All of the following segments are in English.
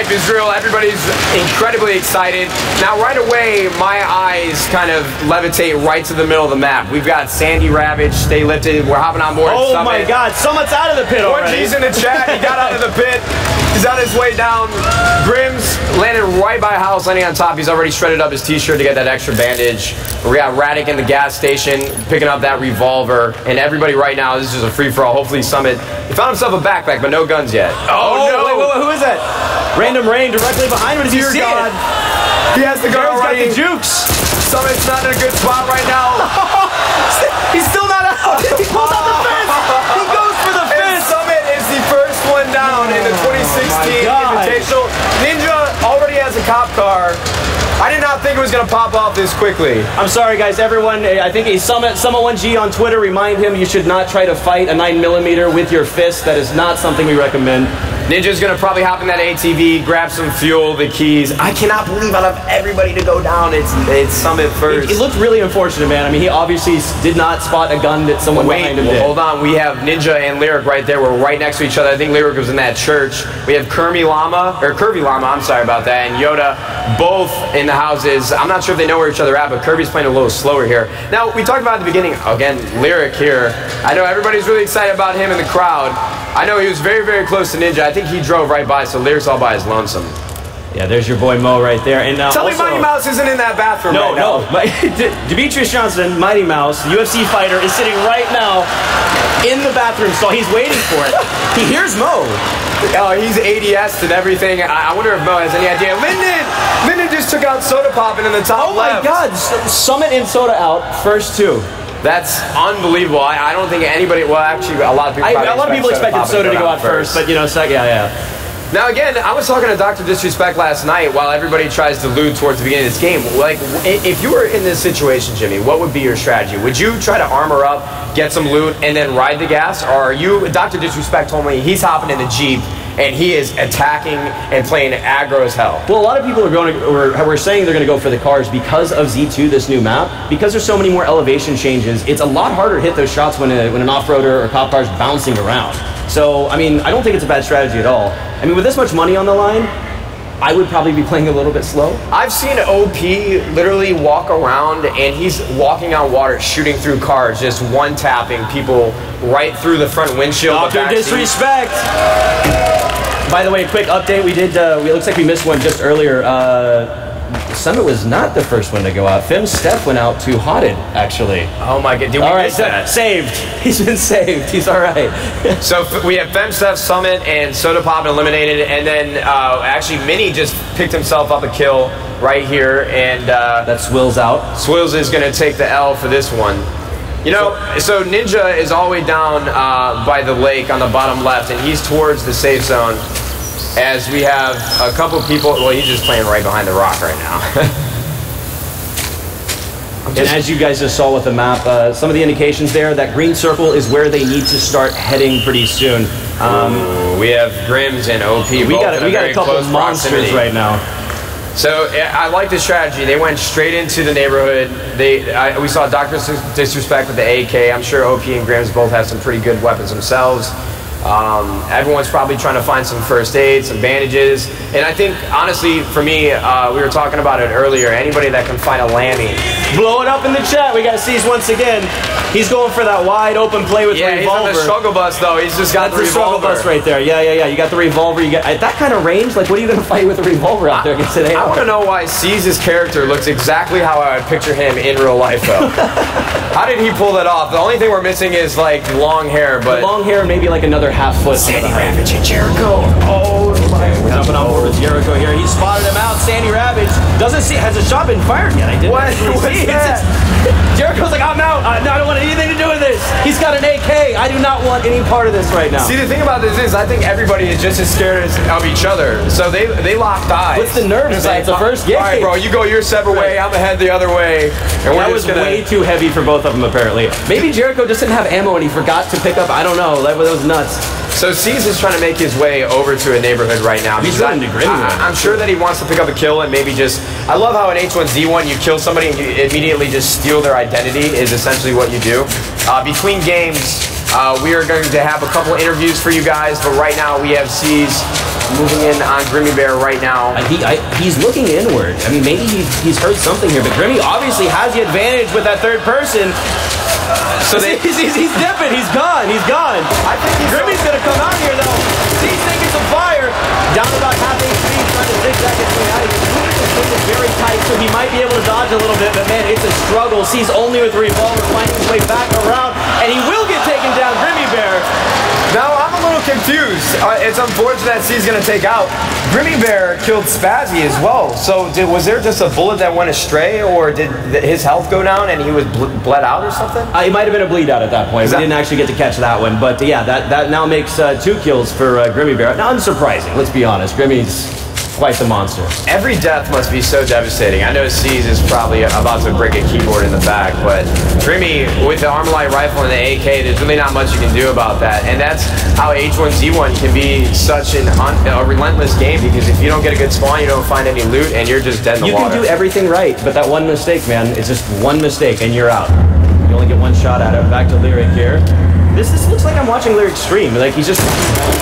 hype is real. Everybody's incredibly excited. Now, right away, my eyes kind of levitate right to the middle of the map. We've got Sandy Ravage, Stay Lifted. We're hopping on board. Oh Summit. my God, Summit's out of the pit already. Orgy's in the chat. He got out of the pit. He's on his way down. Grims landed right by House, landing on top. He's already shredded up his t-shirt to get that extra bandage. We got Radic in the gas station picking up that revolver. And everybody right now, this is just a free-for-all. Hopefully Summit, he found himself a backpack, but no guns yet. Oh no! Wait, who is that? Random Rain directly behind him. Dear God. He has the gun already. Got the jukes. Summit's not in a good spot right now. He's still not out. He pulls out the fist. He goes for the fist. And Summit is the first one down in the 2016 Invitational. Ninja already has a cop car. I did not think it was going to pop off this quickly. I'm sorry, guys. Everyone, I think a Summit1G on Twitter, remind him you should not try to fight a 9mm with your fist. That is not something we recommend. Ninja's going to probably hop in that ATV, grab some fuel, the keys. I cannot believe out of everybody to go down, it's Summit first. It looked really unfortunate, man. I mean, he obviously did not spot a gun that someone behind him did. Hold on. We have Ninja and Lyric right there. We're right next to each other. I think Lyric was in that church. We have Curvy Llama, I'm sorry about that, and Yoda, both in the houses. I'm not sure if they know where each other are at, but Kirby's playing a little slower here. Now, we talked about at the beginning, again, Lyric here. I know everybody's really excited about him in the crowd. I know he was very, very close to Ninja. I think he drove right by, so Lyric's all by his lonesome. Yeah, there's your boy Mo right there. And tell me Mighty Mouse isn't in that bathroom right now. No. Demetrius Johnson, Mighty Mouse, UFC fighter, is sitting right now in the bathroom stall. He's waiting for it. He hears Mo. Oh, he's ADS and everything. I wonder if Mo has any idea. Linden just took out Soda Poppin' in the top left. Oh my God, Summit and Soda out, first two. That's unbelievable. I don't think anybody, well, actually, a lot of people expected Soda to go out first, but you know, yeah. Now again, I was talking to Dr. Disrespect last night while everybody tries to loot towards the beginning of this game. Like, if you were in this situation, Jimmy, what would be your strategy? Would you try to armor up, get some loot, and then ride the gas? Or are you, Dr. Disrespect told me he's hopping in the Jeep and he is attacking and playing aggro as hell. Well, a lot of people are going to, we're saying they're going to go for the cars because of Z2, this new map. Because there's so many more elevation changes, it's a lot harder to hit those shots when an off-roader or cop car is bouncing around. So, I mean, I don't think it's a bad strategy at all. I mean, with this much money on the line, I would probably be playing a little bit slow. I've seen OP literally walk around and he's walking on water, shooting through cars, just one-tapping people right through the front windshield. Dr. Disrespect! By the way, quick update. We did, it looks like we missed one just earlier. Summit was not the first one to go out. Fem Steph went out to Hotted, actually. Oh my God, did we miss that? Saved. He's been saved. He's all right. So we have Fem Steph, Summit, and Soda Pop eliminated, and then actually Mini just picked himself up a kill right here, and that Swill's out. Swills is going to take the L for this one. You know, so Ninja is all the way down by the lake on the bottom left, and he's towards the safe zone. As we have a couple people, well, he's just playing right behind the rock right now. And as you guys just saw with the map, some of the indications there, that green circle is where they need to start heading pretty soon. We have Grims and OP. We got a couple of monsters right now. So I like the strategy. They went straight into the neighborhood. We saw Dr. Disrespect with the AK. I'm sure OP and Grims both have some pretty good weapons themselves. Everyone's probably trying to find some first aid, some bandages. And I think, honestly, for me, we were talking about it earlier, anybody that can find a landing. Blow it up in the chat. We got C's once again. He's going for that wide open play with the revolver. Yeah, he's on the struggle bus, though. He's just got the revolver. Struggle bus right there. Yeah. You got the revolver. You got at that kind of range. Like, what are you going to fight with a revolver out there against an AR? I want to know why C's character looks exactly how I would picture him in real life, though. How did he pull that off? The only thing we're missing is, like, long hair, but... long hair and maybe, like, another half foot. Sandy Ravage and Jericho. Oh, my God. We're jumping on board with Jericho here. He spotted him out. Sandy Ravage doesn't see... Has a shot been fired yet? I didn't see it. Jericho's like, I'm out. No, I don't want anything to do with this. He's got an AK. I do not want any part of this right now. See, the thing about this is I think everybody is just as scared of each other. So they locked eyes. What's the nerves? It's the first game. All right, bro, you go your separate way. I'm head the other way. And that was way too heavy for both of them, apparently. Maybe Jericho just didn't have ammo and he forgot to pick up. I don't know. That was nuts. So C's is trying to make his way over to a neighborhood right now. He's running to Grim. I'm sure that he wants to pick up a kill and maybe just... I love how in H1Z1 you kill somebody and you immediately just steal their identity is essentially what you do. Between games, we are going to have a couple interviews for you guys, but right now we have C's moving in on Grimmy Bear right now. He's looking inward. I mean, maybe he's heard something here, but Grimmy obviously has the advantage with that third person. So he's dipping. He's gone. I think Grimmy's going to come out here, though. He's taking some fire. Down about half HP, trying to zigzag his way out of here. Moving is very tight, so he might be able to dodge a little bit, but man, it's a struggle. C's only with the revolver, finding his way back around, and he will get taken down. Grimmy Bear. Now, I'm a little confused. It's unfortunate that C's going to take out. Grimmy Bear killed Spazzy as well. So was there just a bullet that went astray, or did his health go down and he was bled out or something? It might have been a bleed out at that point. We didn't actually get to catch that one. But yeah, that now makes 2 kills for Grimmy Bear. Now, unsurprising, let's be honest. Grimmy's quite the monster. Every death must be so devastating. I know C's is probably about to break a keyboard in the back, but Grimmy, with the Armalite rifle and the AK, there's really not much you can do about that. And that's how H1Z1 can be such a relentless game, because if you don't get a good spawn, you don't find any loot, and you're just dead in the water. You can do everything right, but that one mistake, man, it's just one mistake, and you're out. You only get one shot at it. Back to Lyric here. This looks like I'm watching Lyric stream. Like, he's just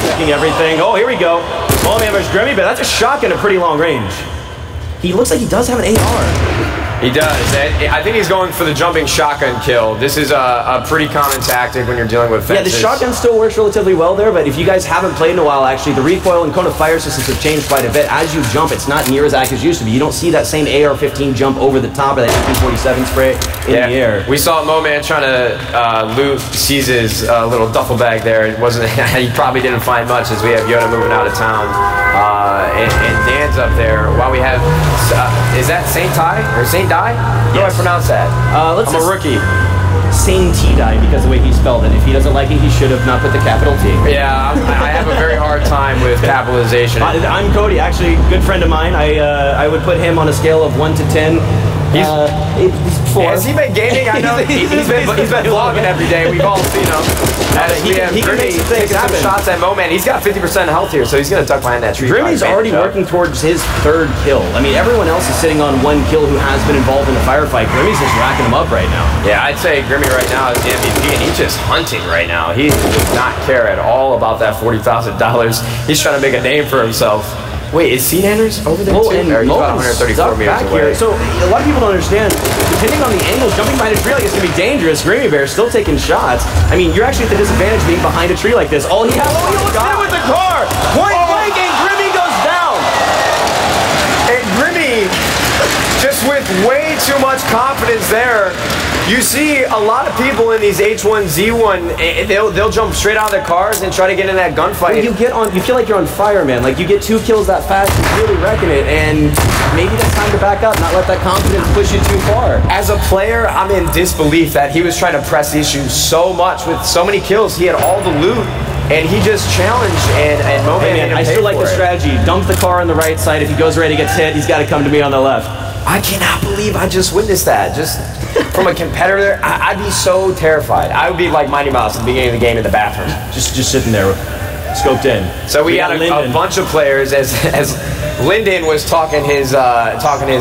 checking everything. Oh, here we go. Small man versus Grimmy, but that's a shotgun at pretty long range. He looks like he does have an AR. He does. I think he's going for the jumping shotgun kill. This is a pretty common tactic when you're dealing with fences. Yeah, the shotgun still works relatively well there, but if you guys haven't played in a while, actually, the recoil and cone of fire systems have changed quite a bit. As you jump, it's not near as accurate as it used to be. You don't see that same AR-15 jump over the top of that AK-47 spray in the air. We saw Mo-Man trying to loot Caesar's little duffel bag there. It wasn't. He probably didn't find much, as we have Yoda moving out of town. And Dan's up there. While we have, is that Saint Ty or Saint Dye? How do I pronounce that? I'm a rookie. Saint Ty, because the way he spelled it. If he doesn't like it, he should have not put the capital T. Yeah, I have a very hard time with capitalization. I'm Cody, actually, good friend of mine. I would put him on a scale of 1 to 10. He's 4. Has he been gaming? I know he's been vlogging every day. We've all seen him. He can make some things happen. Shots at Mo-Man. He's got 50% health here, so he's going to duck behind that tree. Grimmy's already working towards his 3rd kill. I mean, everyone else is sitting on 1 kill who has been involved in the firefight. Grimmy's just racking them up right now. Yeah, I'd say Grimmy right now is the MVP, and he's just hunting right now. He does not care at all about that $40,000. He's trying to make a name for himself. Wait, is Seed Anders over there too? And he's about 134 meters away. So a lot of people don't understand, depending on the angle, jumping behind a tree like this can be dangerous. Grimmy Bear still taking shots. I mean, you're actually at the disadvantage being behind a tree like this. All he has, he looks in with the car! Point blank, and Grimmy goes down! And Grimmy, just with way too much confidence there. You see a lot of people in these H1Z1, they'll jump straight out of their cars and try to get in that gunfight. Well, you feel like you're on fire, man. Like, you get 2 kills that fast, you're really wrecking it, and maybe that's time to back up, not let that confidence push you too far. As a player, I'm in disbelief that he was trying to press the issue so much with so many kills. He had all the loot, and he just challenged and Mo-Man. I still like the strategy. Dump the car on the right side. If he goes right, he gets hit, he's got to come to me on the left. I cannot believe I just witnessed that. Just from a competitor, I'd be so terrified. I would be like Mighty Mouse at the beginning of the game in the bathroom. Just sitting there, scoped in. So we got a bunch of players as Lyndon was talking his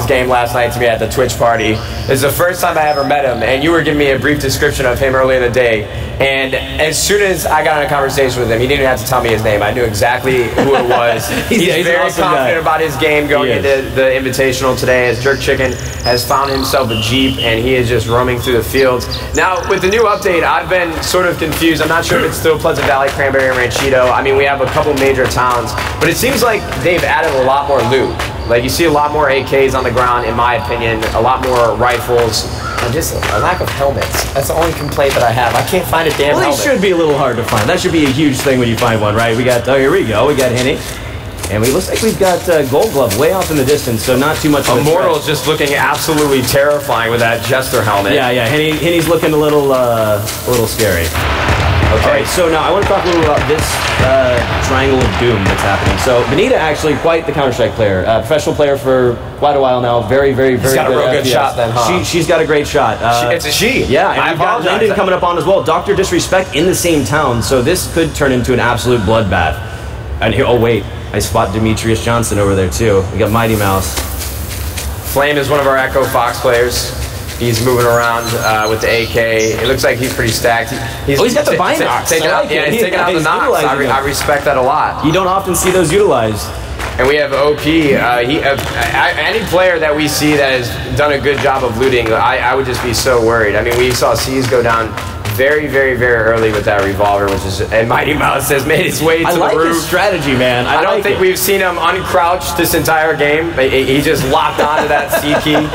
game last night to me at the Twitch party. This is the first time I ever met him, and you were giving me a brief description of him earlier in the day. And as soon as I got in a conversation with him, he didn't even have to tell me his name. I knew exactly who it was. He's very awesome confident about his game going into the Invitational today, as Jerk Chicken has found himself a Jeep, and he is just roaming through the fields. Now, with the new update, I've been sort of confused. I'm not sure if it's still Pleasant Valley, Cranberry, and Ranchito. I mean, we have a couple major towns, but it seems like they've added a lot more loot. Like, you see a lot more AKs on the ground, in my opinion, a lot more rifles, and just a lack of helmets. That's the only complaint that I have. I can't find a damn helmet. Well, they should be a little hard to find. That should be a huge thing when you find one, right? We got, here we go. We got Henny. And it looks like we've got Gold Glove way off in the distance, so not too much of a Immortal is just looking absolutely terrifying with that Jester helmet. Yeah, Henny's looking a little scary. Okay. All right, so now I want to talk a little about this triangle of doom that's happening. So Benita, actually quite the Counter-Strike player, professional player for quite a while now. Very, very, very. She's got a real good shot then, huh? She's got a great shot. It's a she. Yeah, and we've got Lyndon coming up on as well. Dr. Disrespect in the same town, so this could turn into an absolute bloodbath. And here, oh wait, I spot Demetrius Johnson over there too. We got Mighty Mouse. Flame is one of our Echo Fox players. He's moving around with the AK. It looks like he's pretty stacked. He's got the binocs. Taking out the knocks. I respect that a lot. You don't often see those utilized. And we have OP. Any player that we see that has done a good job of looting, I would just be so worried. I mean, we saw C's go down very, very, very early with that revolver, which is, and Mighty Mouse has made his way to the roof. I like his strategy, man. I don't think we've seen him uncrouched this entire game. He just locked onto that C key.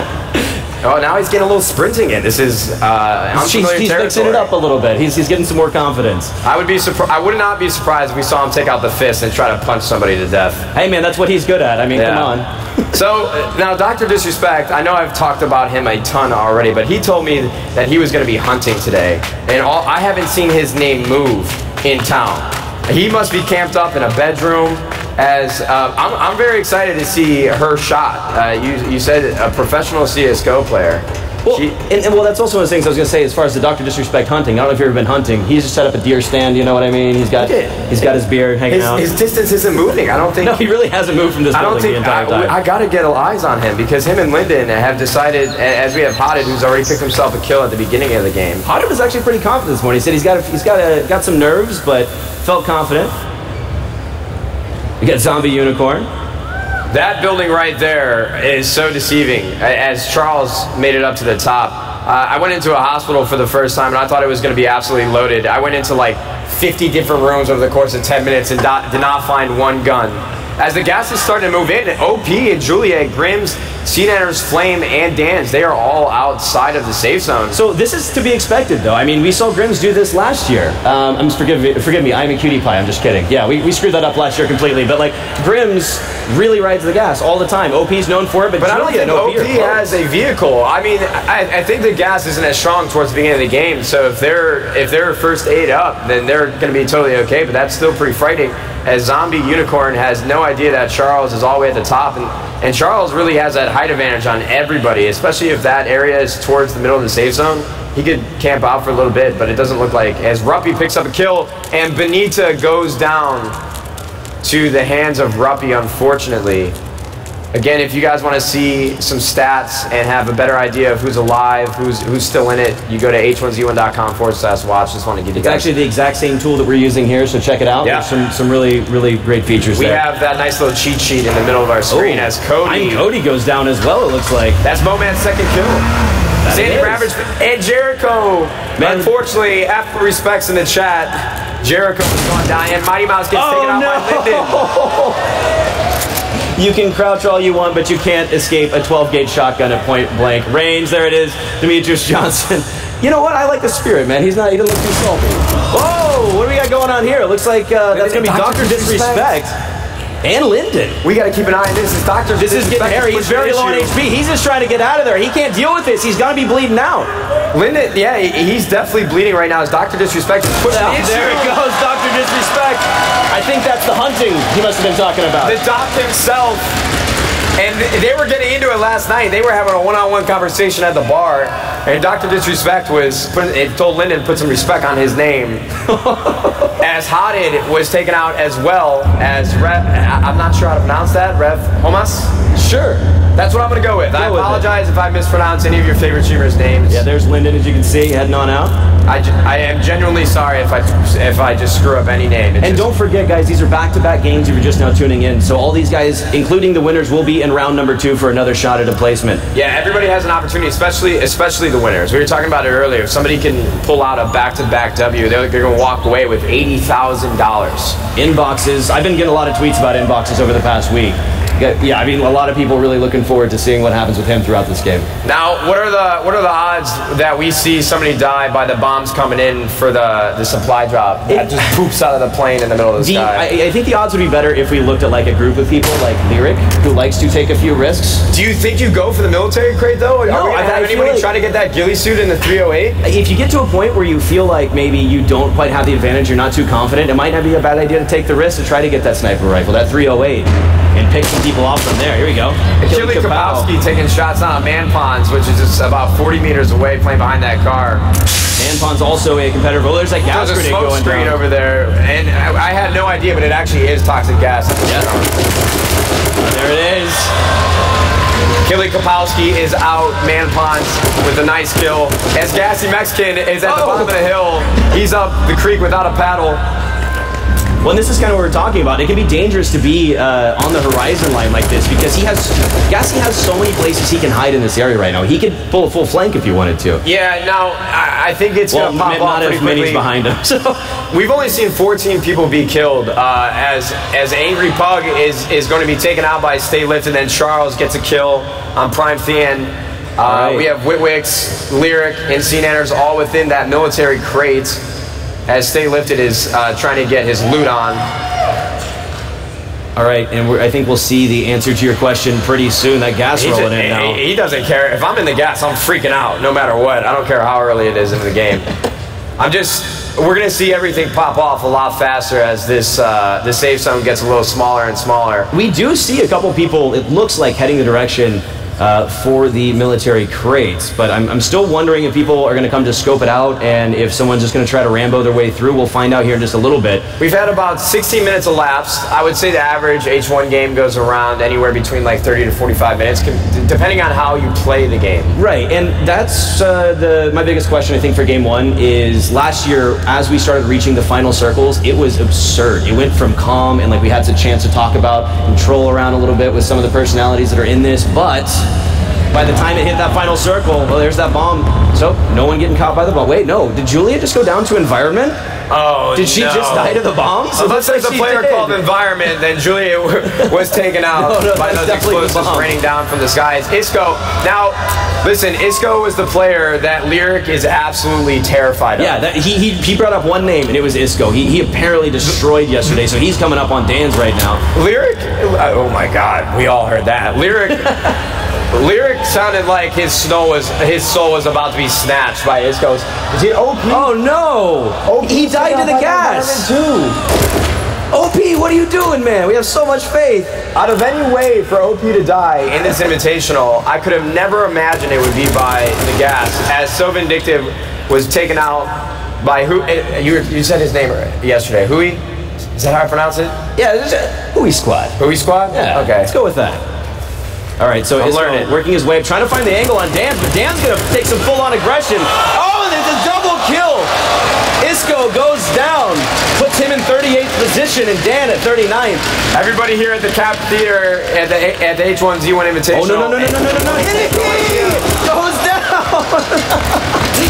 Oh, now he's getting a little sprinting in. This is unfamiliar he's territory. mixing it up a little bit. He's getting some more confidence. I would not be surprised if we saw him take out the fist and try to punch somebody to death. Hey, man, that's what he's good at. I mean, come on. So, now, Dr. Disrespect, I know I've talked about him a ton already, but he told me that he was going to be hunting today. And I haven't seen his name move in town. He must be camped up in a bedroom. I'm very excited to see her shot. You said a professional CSGO player. Well, that's also one of the things I was going to say as far as the Dr. Disrespect hunting. I don't know if you've ever been hunting. He's just set up a deer stand, you know what I mean? He's got his beard hanging out. His distance isn't moving. I don't think. No, he really hasn't moved from this building the entire time. I got to get eyes on him because him and Lyndon have decided, as we have Hodded, who's already picked himself a kill at the beginning of the game. Hodded was actually pretty confident this morning. He said he's got some nerves, but felt confident. We got Zombie Unicorn. That building right there is so deceiving. As Charles made it up to the top, I went into a hospital for the first time, and I thought it was going to be absolutely loaded. I went into like 50 different rooms over the course of 10 minutes and did not find one gun. As the gas is starting to move in, OP and Juliet, Grims, CNNers, Flame, and Dans, they are all outside of the safe zone. So this is to be expected, though. I mean, we saw Grims do this last year. Forgive me, I'm a cutie pie. I'm just kidding. Yeah, we screwed that up last year completely. But, like, Grims really rides the gas all the time. OP's known for it, but I don't think OP has a vehicle. I mean, I think the gas isn't as strong towards the beginning of the game. So if they're first aid up, then they're going to be totally okay. But that's still pretty frightening. As Zombie Unicorn has no idea that Charles is all the way at the top, and Charles really has that height advantage on everybody, especially if that area is towards the middle of the safe zone. He could camp out for a little bit, but it doesn't look like. As Ruppy picks up a kill, and Benita goes down to the hands of Ruppy, unfortunately. Again, if you guys want to see some stats and have a better idea of who's alive, who's still in it, you go to h1z1.com/watch. Just want to give you guys. It's actually the exact same tool that we're using here, so check it out. Yeah. There's some really, really great features there. We have that nice little cheat sheet in the middle of our screen as Cody. Cody goes down as well, it looks like. That's Moman's second kill. Sandy Ravage and Jericho. Man, unfortunately, after respects in the chat, Jericho is going down, and Mighty Mouse gets taken out by Lyndon. You can crouch all you want, but you can't escape a 12-gauge shotgun at point blank range. There it is, Demetrius Johnson. You know what? I like the spirit, man. He doesn't look too salty. Whoa! What do we got going on here? It looks like that's going to be Dr. Disrespect. And Lyndon. We got to keep an eye on this. This is getting hairy. He's very low on HP. He's just trying to get out of there. He can't deal with this. He's going to be bleeding out. Lyndon, yeah, he's definitely bleeding right now. As Dr. Disrespect is pushing there it goes, Dr. Disrespect. I think that's the hunting he must have been talking about. The doc himself. And they were getting into it last night. They were having a one-on-one conversation at the bar. And Dr. Disrespect told Lyndon to put some respect on his name. As Hodded was taken out as well as I'm not sure how to pronounce that. Rev Homas? Sure. That's what I'm going to go with. I apologize if I mispronounce any of your favorite streamers' names. Yeah, there's Lyndon, as you can see, heading on out. I am genuinely sorry if I just screw up any name. And don't forget, guys, these are back-to-back games if you're just now tuning in. So all these guys, including the winners, will be in round number 2 for another shot at a placement. Yeah, everybody has an opportunity, especially the winners. We were talking about it earlier. If somebody can pull out a back-to-back W, they're going to walk away with $80,000. Inboxes. I've been getting a lot of tweets about inboxes over the past week. Yeah, I mean, a lot of people really looking forward to seeing what happens with him throughout this game. Now, what are the odds that we see somebody die by the bombs coming in for the supply drop? That just poops out of the plane in the middle of the sky. I think the odds would be better if we looked at like a group of people like Lyric, who likes to take a few risks. Do you think you go for the military crate though? No, are we gonna have anybody trying to get that ghillie suit in the 308? If you get to a point where you feel like maybe you don't quite have the advantage, you're not too confident, it might not be a bad idea to take the risk to try to get that sniper rifle, that 308. And pick some people off from there. Here we go. Achille Kapowski taking shots on Man-Pons, which is just about 40 meters away, playing behind that car. Man-Pon's also a competitor. Oh, there's that gas grenade going down. There's a smoke screen over there, and I had no idea, but it actually is toxic gas. Yep. There it is. Killy Kapowski is out man punch with a nice kill. As Gassy Mexican is at the bottom of the hill, he's up the creek without a paddle. Well, this is kind of what we're talking about. It can be dangerous to be on the horizon line like this because Gassy has so many places he can hide in this area right now. He could pull a full flank if he wanted to. Yeah, now I think it's going to pop off pretty quickly. Many's behind him. So we've only seen 14 people be killed as Angry Pug is going to be taken out by Stay Lifted, and then Charles gets a kill on Prime Thean. We have Witwix, Lyric, and Sea-Nanners all within that military crate, as Stay Lifted is trying to get his loot on. All right, and I think we'll see the answer to your question pretty soon. That gas rolling in now. He doesn't care. If I'm in the gas, I'm freaking out no matter what. I don't care how early it is in the game. We're going to see everything pop off a lot faster as this safe zone gets a little smaller and smaller. We do see a couple people, it looks like, heading the direction for the military crates, but I'm still wondering if people are going to come to scope it out and if someone's just going to try to Rambo their way through. We'll find out here in just a little bit. We've had about 16 minutes elapsed. I would say the average H1 game goes around anywhere between like 30 to 45 minutes, depending on how you play the game. Right, and that's my biggest question, I think, for game one is last year, as we started reaching the final circles, it was absurd. It went from calm and like we had a chance to talk about and troll around a little bit with some of the personalities that are in this, but by the time it hit that final circle, well, there's that bomb. So, no one getting caught by the bomb. Wait, no. Did Julia just go down to environment? Oh, Did she just die to the bomb? So unless there's a player called environment, then Julia was taken out by those explosives raining down from the skies. Isco. Now, listen, Isco was the player that Lyric is absolutely terrified of. Yeah, he brought up one name, and it was Isco. He apparently destroyed yesterday, so he's coming up on Dan's right now. Lyric? Oh my God, we all heard that. Lyric sounded like his soul was about to be snatched by Isco's. Is it OP? Oh no! OP he died to the gas. OP, what are you doing, man? We have so much faith. Out of any way for OP to die in this invitational, I could have never imagined it would be by the gas. As So Vindictive was taken out by who? You said his name yesterday. Hui? Is that how I pronounce it? Yeah, Hui Squad. Hui Squad? Yeah. Okay. Let's go with that. All right, so Isco working his way up, trying to find the angle on Dan, but Dan's going to take some full-on aggression. Oh, and there's a double kill. Isco goes down, puts him in 38th position, and Dan at 39th. Everybody here at the Cap Theater at the H1Z1 Invitational. Oh, no. He goes down.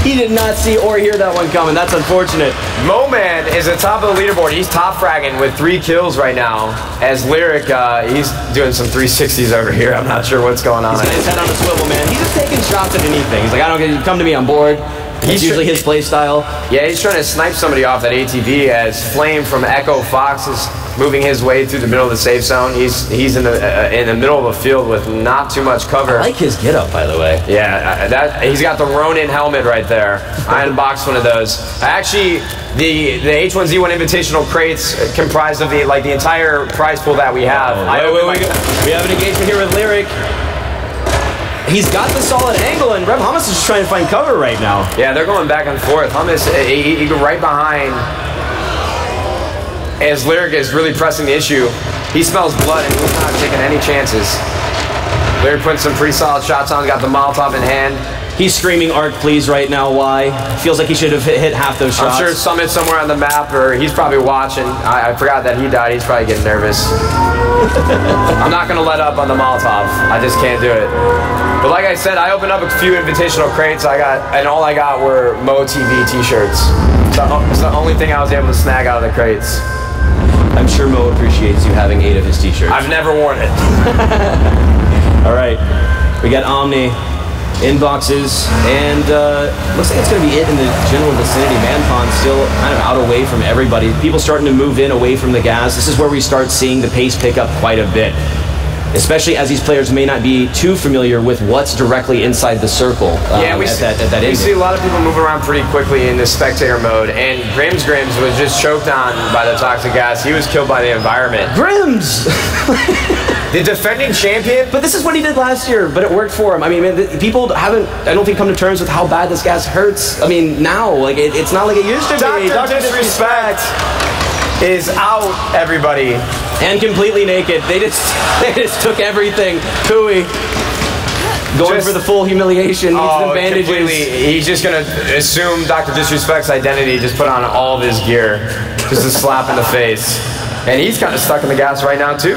He did not see or hear that one coming. That's unfortunate. Moman is at top of the leaderboard. He's top fragging with 3 kills right now. As Lyric, he's doing some 360s over here. I'm not sure what's going on. He's got his head on a swivel, man. He's just taking shots at anything. He's like, I don't get you. Come to me, I'm bored. He's usually his play style. Yeah, he's trying to snipe somebody off that ATV as Flame from Echo Fox is moving his way through the middle of the safe zone. He's in the middle of a field with not too much cover. I like his get-up, by the way. Yeah, he's got the Ronin helmet right there. I unboxed one of those. Actually, the H1Z1 Invitational crates comprised of the entire prize pool that we have. We have an engagement here with Lyric. He's got the solid angle, and Reb Hummus is just trying to find cover right now. Yeah, they're going back and forth. Hummus, he right behind. As Lyric is really pressing the issue, he smells blood and he's not taking any chances. Lyric putting some pretty solid shots on, got the Molotov in hand. He's screaming arc please right now. Why? Feels like he should have hit half those shots. I'm sure Summit's somewhere on the map, or he's probably watching. I forgot that he died. He's probably getting nervous. I'm not going to let up on the Molotov. I just can't do it. But like I said, I opened up a few invitational crates. And all I got were Mo TV t-shirts. It's the only thing I was able to snag out of the crates. I'm sure Mo appreciates you having 8 of his t-shirts. I've never worn it. All right, we got Omni inboxes, and looks like it's going to be it in the general vicinity. Manpon still kind of out away from everybody. People starting to move in away from the gas. This is where we start seeing the pace pick up quite a bit, especially as these players may not be too familiar with what's directly inside the circle. We see a lot of people moving around pretty quickly in this spectator mode, and Grims was just choked on by the toxic gas. He was killed by the environment. Grims! The defending champion? But this is what he did last year, but it worked for him. I mean, people haven't, I don't think, come to terms with how bad this gas hurts. I mean, now, like, it's not like it used to be. Dr. Disrespect is out, everybody. And completely naked. They just took everything. Cooey. Going for the full humiliation, needs some bandages. Completely. He's just going to assume Dr. Disrespect's identity, just put on all of his gear, just a slap in the face. And he's kind of stuck in the gas right now, too.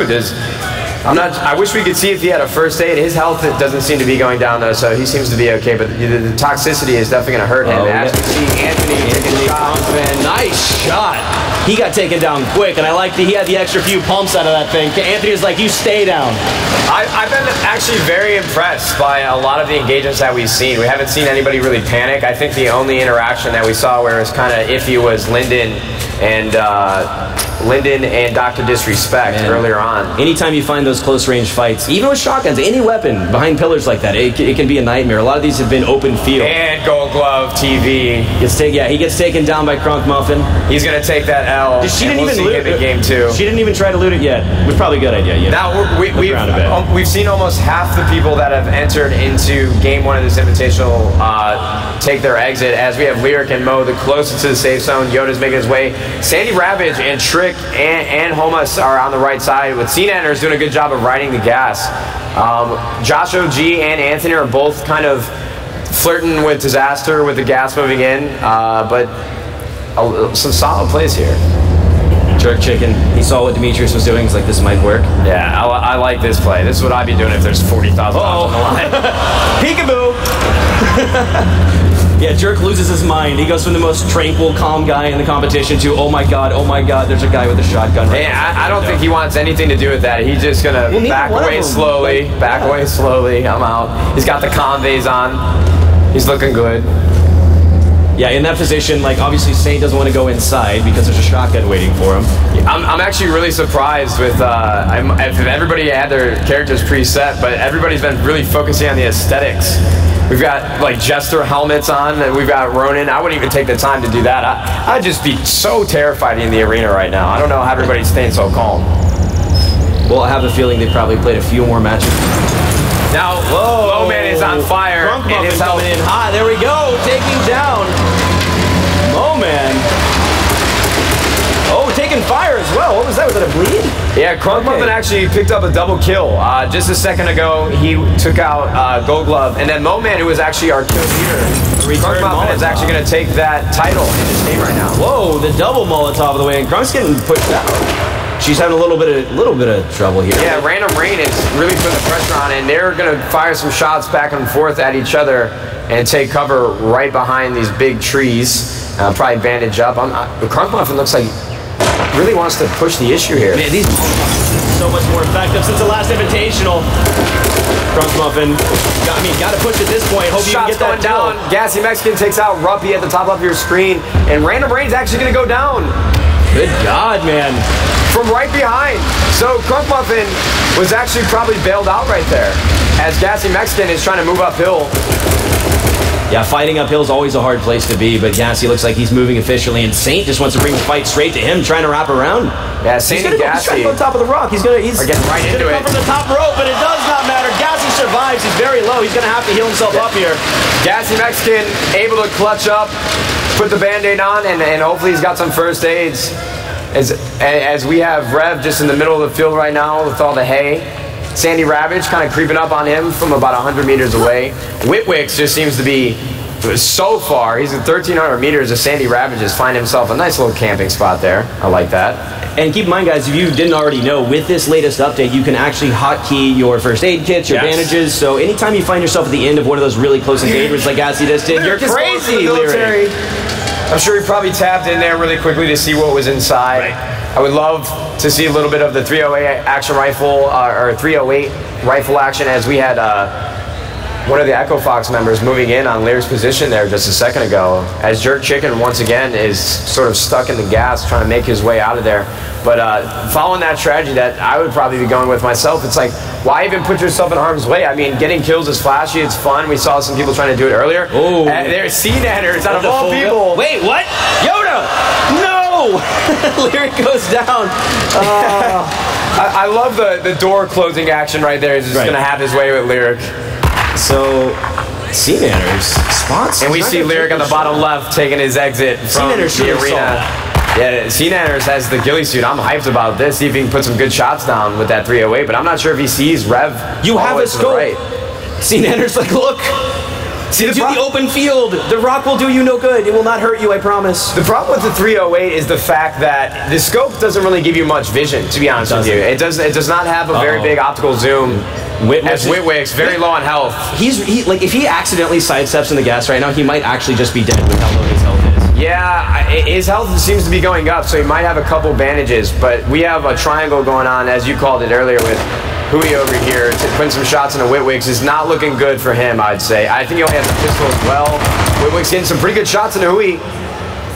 I wish we could see if he had a first aid. His health doesn't seem to be going down, though, so he seems to be okay. But the toxicity is definitely going to hurt him. As we see Anthony Conklin, nice shot. He got taken down quick, and I like that he had the extra few pumps out of that thing. Anthony was like, you stay down. I've been actually very impressed by a lot of the engagements that we've seen. We haven't seen anybody really panic. I think the only interaction that we saw where it was kind of iffy was Lyndon and Dr. Disrespect earlier on. Anytime you find those close-range fights, even with shotguns, any weapon behind pillars like that, it can be a nightmare. A lot of these have been open field. And Gold Glove TV. He gets taken down by Crunk Muffin. He's going to take that L. She didn't even loot it. Game 2. She didn't even try to loot it yet. It was probably a good idea. Now, we've seen almost half the people that have entered into Game 1 of this Invitational take their exit, as we have Lyric and Mo the closest to the safe zone. Yoda's making his way. Sandy Ravage and Trick and Homas are on the right side, with C-Nanner doing a good job of riding the gas. Josh OG and Anthony are both kind of flirting with disaster with the gas moving in, but some solid plays here. Jerk Chicken, he saw what Demetrius was doing. He's like, this might work. Yeah, I like this play. This is what I'd be doing if there's 40,000 on the line. Peekaboo! Yeah, Jerk loses his mind. He goes from the most tranquil, calm guy in the competition to, oh my god, there's a guy with a shotgun. Right I don't think he wants anything to do with that. He's just going to back away slowly. I'm out. He's got the conveys on. He's looking good. Yeah, in that position, like, obviously Saint doesn't want to go inside because there's a shotgun waiting for him. I'm actually really surprised with, if everybody had their characters preset, but everybody's been really focusing on the aesthetics. We've got, like, Jester helmets on, and we've got Ronin. I wouldn't even take the time to do that. I'd just be so terrified in the arena right now. I don't know how everybody's staying so calm. Well, I have a feeling they probably played a few more matches. Now, Lowman is on fire. Crunk Muffin coming in hot. There we go. Taking down Lowman. Oh, taking fire as well. What was that? Was that a bleed? Yeah, Crunk Muffin actually picked up a double kill. Just a second ago, he took out Gold Glove. And then Moman, who was actually our kill leader. Crunk Muffin is actually going to take that title in his game right now. Whoa, the double Molotov of the way. And Crunk's getting pushed out. She's having a little bit of trouble here. Yeah, Random Rain is really putting the pressure on, and they're going to fire some shots back and forth at each other and take cover right behind these big trees. Probably bandage up. Crunk Muffin looks like really wants to push the issue here. Man, these are so much more effective since the last Invitational. Crunk Muffin, got to push at this point. Hope you can get that down. Gassy Mexican takes out Ruppy at the top of your screen, and Random Rain's actually going to go down. Good God, man. From right behind. So Crunk Muffin was actually probably bailed out right there, as Gassy Mexican is trying to move uphill. Yeah, fighting uphill is always a hard place to be, but Gassy looks like he's moving efficiently, and Saint just wants to bring the fight straight to him, trying to wrap around. Yeah, Saint and Gassy. He's trying to go top of the rock. He's getting right into it. Come from the top rope, but it does not matter. Gassy survives. He's very low. He's going to have to heal himself up here. Gassy Mexican able to clutch up, put the Band-Aid on, and hopefully he's got some first aids. As we have Rev just in the middle of the field right now with all the hay. Sandy Ravage kind of creeping up on him from about 100 meters away. Whitwicks just seems to be so far. He's at 1,300 meters as Sandy Ravage has find himself a nice little camping spot there. I like that. And keep in mind, guys, if you didn't already know, with this latest update, you can actually hotkey your first aid kits, your bandages. So anytime you find yourself at the end of one of those really close engagements like Gassy just did, you're crazy, Lyric. I'm sure he probably tapped in there really quickly to see what was inside. Right. I would love to see a little bit of the 308 action rifle, or 308 rifle action, as we had one of the Echo Fox members moving in on Lear's position there just a second ago, as Jerk Chicken once again is sort of stuck in the gas trying to make his way out of there. But following that strategy that I would probably be going with myself, it's like, why even put yourself in harm's way? I mean, getting kills is flashy, it's fun. We saw some people trying to do it earlier. Oh, there's C-Nanners out of all people. Wait, what? Yoda! No! Lyric goes down. I love the door closing action right there. He's just going to have his way with Lyric. So, C-Nanners spots. And we see Lyric on the bottom left taking his exit from the arena. Yeah, C-Nanners has the ghillie suit. I'm hyped about this. See if he can put some good shots down with that 308, but I'm not sure if he sees Rev. You have a scope. Right. Cena enters like, look. See the open field. The rock will do you no good. It will not hurt you, I promise. The problem with the 308 is the fact that the scope doesn't really give you much vision, to be honest with you. It does not have a very big optical zoom. As Whitwick's very low on health. Like if he accidentally sidesteps in the gas right now, he might actually just be dead with how low his health is. Yeah, his health seems to be going up, so he might have a couple bandages. But we have a triangle going on, as you called it earlier, with Hui over here to put some shots into Whitwick's is not looking good for him, I'd say. I think he only has a pistol as well. Whitwick's getting some pretty good shots into Hui.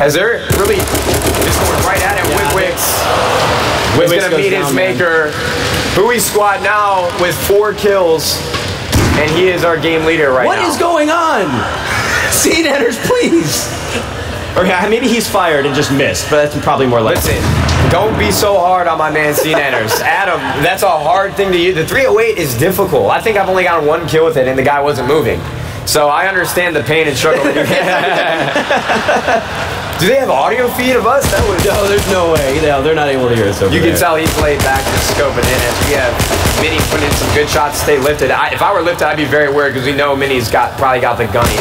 As they're really just going right at it. Whitwick's going to meet his maker. Hui's squad now with 4 kills, and he is our game leader right now. What is going on? Scene enters, please. Or maybe he's fired and just missed, but that's probably more likely. Listen, don't be so hard on my man Scene enters. Adam, that's a hard thing to use. The 308 is difficult. I think I've only gotten 1 kill with it, and the guy wasn't moving. So I understand the pain and struggle. Do they have audio feed of us? No, there's no way. No, they're not able to hear us over You there. can tell he's laid back just scoping in as we have Minnie putting in some good shots to stay lifted. If I were lifted, I'd be very worried because we know Minnie's probably got the gunny.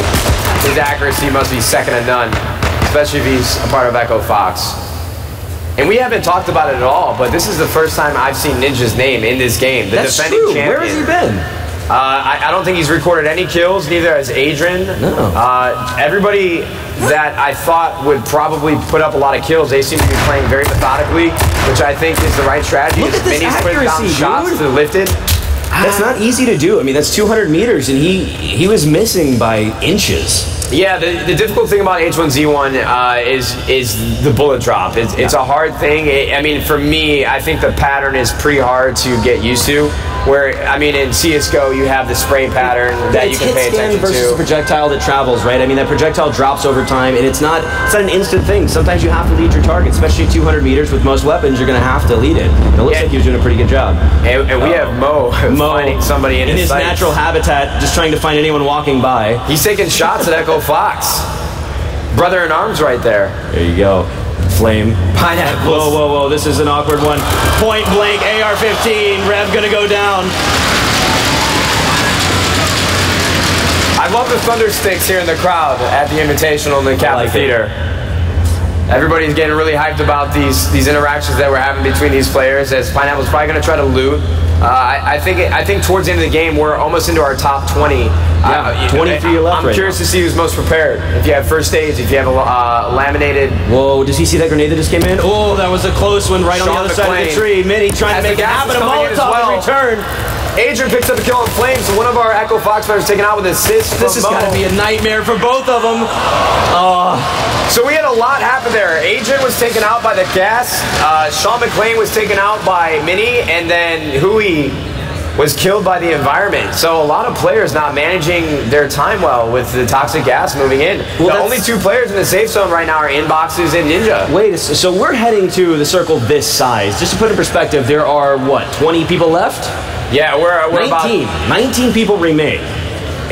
His accuracy must be second to none, especially if he's a part of Echo Fox. And we haven't talked about it at all, but this is the first time I've seen Ninja's name in this game. The defending champion. Where has he been? I don't think he's recorded any kills, neither has Adrian. No. Everybody that I thought would probably put up a lot of kills, they seem to be playing very methodically, which I think is the right strategy. Look at this accuracy, dude. Shots to lifted. That's not easy to do. I mean, that's 200 meters, and he was missing by inches. Yeah, the difficult thing about H1Z1 is the bullet drop. It's a hard thing. I mean, for me, I think the pattern is pretty hard to get used to. Where, I mean, in CSGO, you have the spray pattern that you can pay attention to. Versus a projectile that travels, right? I mean, that projectile drops over time, and it's not an instant thing. Sometimes you have to lead your target, especially 200 meters with most weapons. You're going to have to lead it. And it looks like he was doing a pretty good job. And we have Mo finding somebody in his sights. Natural habitat, just trying to find anyone walking by. He's taking shots at Echo Fox. Brother in arms right there. There you go. Flame. Pineapples. Whoa. This is an awkward one. Point blank, AR-15. Rev gonna go down. I love the thunder sticks here in the crowd at the Invitational in the Catholic Theater. Everybody's getting really hyped about these interactions that we're having between these players, as Pineapple's probably going to try to loot. I think towards the end of the game, we're almost into our top 20. 23 left. I'm curious to see who's most prepared. If you have first aids, if you have a laminated. Whoa, does he see that grenade that just came in? Oh, that was a close one right on the other side of the tree. Minnie trying to make it happen. A Molotov in return. Adrian picks up a kill on Flames, so one of our Echo Fox players taken out with an assist. This has got to be a nightmare for both of them. So we had a lot happen there. Adrian was taken out by the gas. Sean McClain was taken out by Minnie, and then Hui was killed by the environment. So a lot of players not managing their time well with the toxic gas moving in. Well, the only 2 players in the safe zone right now are Inboxes and Ninja. Wait, so we're heading to the circle this size. Just to put in perspective, there are, 20 people left? Yeah, we're 19. 19 people remain.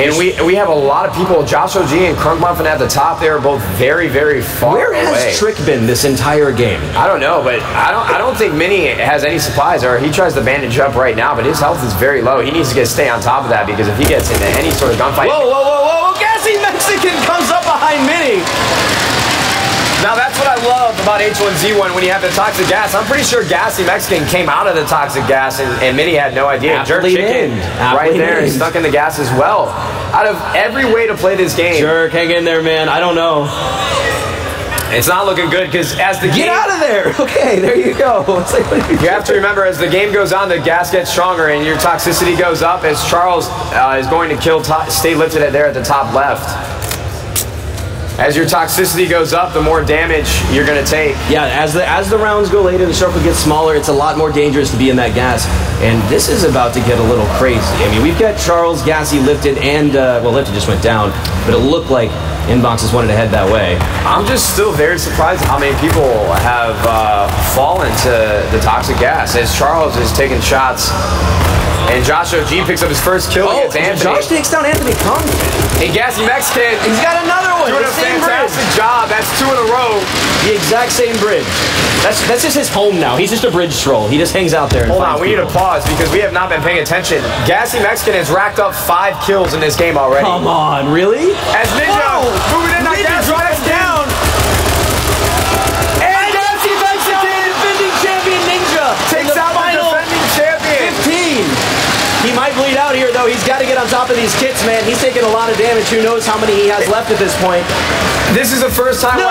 And we have a lot of people. Josh OG and Crunk Muffin at the top. They are both very, very far away. Where has Trick been this entire game? I don't know, but I don't think Minnie has any supplies, or he tries to bandage up right now, but his health is very low. He needs to stay on top of that, because if he gets into any sort of gunfight. Whoa. Gassy Mexican comes up behind Minnie. Now that's what I love about H1Z1 when you have the toxic gas. I'm pretty sure Gassy Mexican came out of the toxic gas and Minnie had no idea. Jerk Chicken right there, stuck in the gas as well. Out of every way to play this game. Jerk, hang in there, man. I don't know. It's not looking good, because as the game... Get out of there! Okay, there you go. It's like, you have to remember, as the game goes on, the gas gets stronger and your toxicity goes up, as Charles is going to kill stay lifted there at the top left. As your toxicity goes up, the more damage you're going to take. Yeah, as the rounds go later, the circle gets smaller. It's a lot more dangerous to be in that gas. And this is about to get a little crazy. I mean, we've got Charles, Gassy, Lifted, and, Lifted just went down. But it looked like Inboxes wanted to head that way. I'm just still very surprised how many people have fallen to the toxic gas, as Charles is taking shots. And Josh OG picks up his first kill against Anthony. Josh takes down Anthony Kong. Hey, Gassy Mexican. He's got another one. doing? Doing The a same fantastic job. That's 2 in a row. The exact same bridge. That's just his home now. He's just a bridge troll. He just hangs out there. And Hold on, we need people. to pause because we have not been paying attention. Gassy Mexican has racked up 5 kills in this game already. Come on, really? As Ninja moving in on Gassy Mexican. Down. And Gassy Mexican, defending champion Ninja, takes out the defending champion. 15. He might bleed out here, though. He's got to get on top of these kits, man. He's taking a lot of damage. Who knows how many he has left at this point. This is the first time No!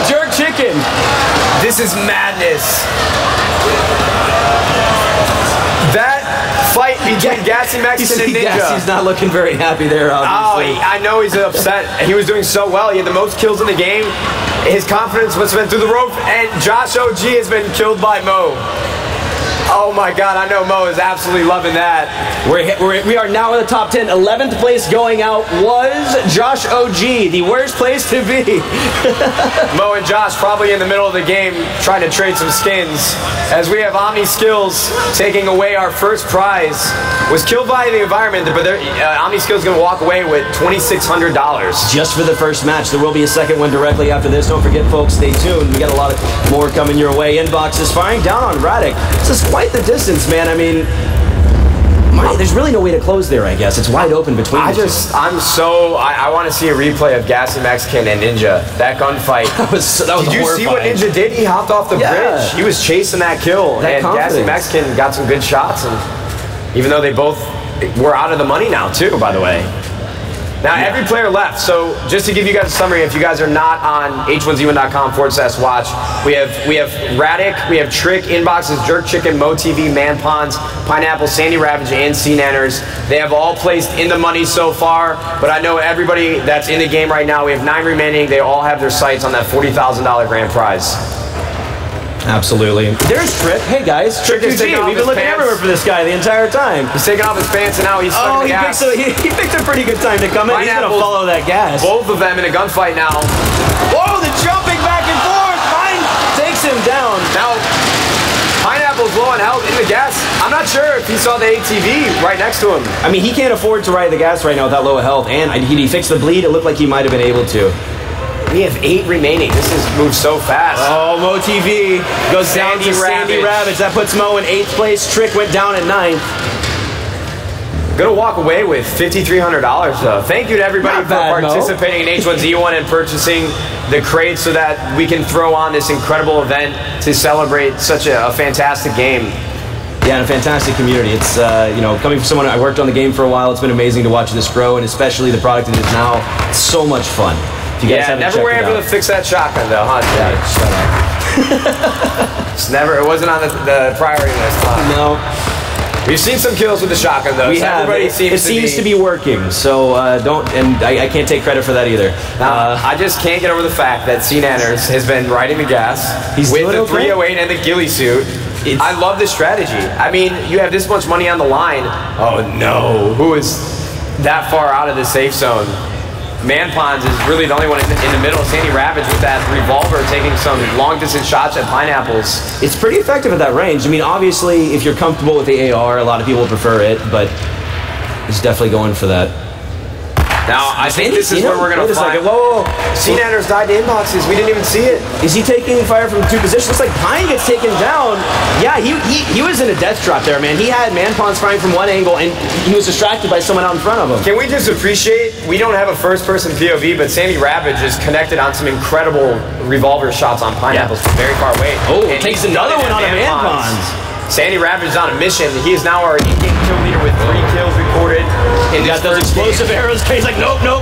Jerk chicken. This is madness. That fight between Gassy Mexican and Ninja. He's not looking very happy there, obviously. I know he's upset. He was doing so well. He had the most kills in the game. His confidence must have been through the roof. And Josh OG has been killed by Mo. Oh my God, I know Mo is absolutely loving that. We are now in the top 10. 11th place going out was Josh OG, the worst place to be. Mo and Josh probably in the middle of the game trying to trade some skins. As we have Omni Skills taking away our first prize. Was killed by the environment, but Omni Skills going to walk away with $2,600. Just for the first match. There will be a second one directly after this. Don't forget, folks, stay tuned. We got a lot of more coming your way. Inbox is firing down on Radic. This is quite the distance, man. I mean, there's really no way to close there, I guess. It's wide open between the two. I want to see a replay of Gassy Mexican and Ninja. That gunfight. That was Did you see what Ninja did? He hopped off the bridge. He was chasing that kill. And Gassy Mexican got some good shots. And even though they both were out of the money now, too, by the way. Now, every player left, so just to give you guys a summary, if you guys are not on h1z1.com/watch, we have Radic, we have Trick, Inboxes, Jerk Chicken, Mo TV, Man Ponds, Pineapple, Sandy Ravage, and Sea Nanners. They have all placed in the money so far, but I know everybody that's in the game right now, we have 9 remaining, they all have their sights on that $40,000 grand prize. Absolutely. There's Trick. Hey guys, Trick is taking off his pants. We've been looking everywhere for this guy the entire time. He's taking off his pants and now he's stuck in the gas. He picked a pretty good time to come in. He's going to follow that gas. Both of them in a gunfight now. Whoa, the jumping back and forth. Mine takes him down. Now, Pineapple's low on health in the gas. I'm not sure if he saw the ATV right next to him. I mean, he can't afford to ride the gas right now with that low of health. And he fixed the bleed. It looked like he might have been able to. We have 8 remaining. This has moved so fast. Oh, Mo TV goes down to Sandy Ravage. That puts Mo in 8th place. Trick went down at 9th. Gonna walk away with $5,300 though. Thank you to everybody for participating in H1Z1 and purchasing the crates so that we can throw on this incredible event to celebrate such a fantastic game. Yeah, and a fantastic community. It's, coming from someone, I worked on the game for a while, it's been amazing to watch this grow, and especially the product it is now. It's so much fun. Never were able to fix that shotgun though, huh? Yeah, shut up. It wasn't on the priority list, huh? No. We've seen some kills with the shotgun though. We have. It seems to be working, so I can't take credit for that either. I just can't get over the fact that Sea Nanners has been riding the gas with the 308 and the ghillie suit. I love this strategy. I mean, you have this much money on the line. Oh no, who is that far out of the safe zone? Man Ponds is really the only one in the middle. Sandy Ravage with that revolver taking some long-distance shots at Pineapples. It's pretty effective at that range. I mean, obviously, if you're comfortable with the AR, a lot of people prefer it, but it's definitely going for that. Now, I think this is where we're going to find... Whoa. Sea Nanners died to inboxes. We didn't even see it. Is he taking fire from 2 positions? Looks like Pine gets taken down. Yeah, he was in a death drop there, man. He had Man Ponds firing from one angle, and he was distracted by someone out in front of him. Can we just appreciate, we don't have a first-person POV, but Sandy Ravage is connected on some incredible revolver shots on Pineapples from very far away. Oh, and takes another one on a Man Ponds. Sandy Ravage is on a mission. He is now our in-game kill leader with 3 kills recorded. He got those explosive arrows. He's like, nope. I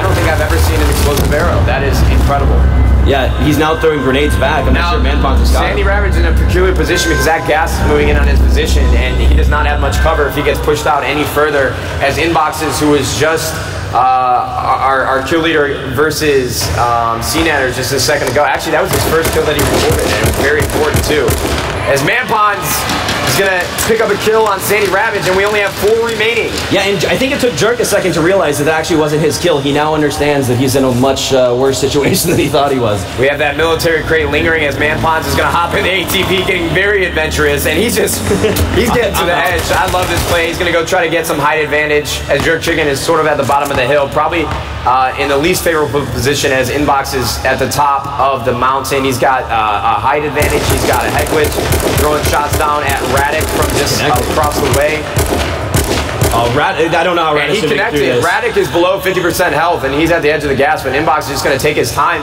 don't think I've ever seen an explosive arrow. That is incredible. Yeah, he's now throwing grenades back. I'm not sure Man Ponds has got Sandy Ravage is in a peculiar position because that gas is moving in on his position, and he does not have much cover if he gets pushed out any further. As Inboxes, who is just our kill leader versus Sea Nanners just a second ago. Actually, that was his first kill that he recorded, and it was very important too. As Man Ponds He's going to pick up a kill on Sandy Ravage, and we only have 4 remaining. Yeah, and I think it took Jerk a second to realize that actually wasn't his kill. He now understands that he's in a much worse situation than he thought he was. We have that military crate lingering as Manpons is going to hop in the ATP, getting very adventurous, and he's getting to the edge. I love this play. He's going to go try to get some height advantage as Jerk Chicken is sort of at the bottom of the hill, probably in the least favorable position as Inbox is at the top of the mountain. He's got a height advantage. He's got a Headwitch throwing shots down at Radic from just across the way. Oh, I don't know how Radic he connected. Radic is below 50% health, and he's at the edge of the gas, but Inbox is just going to take his time.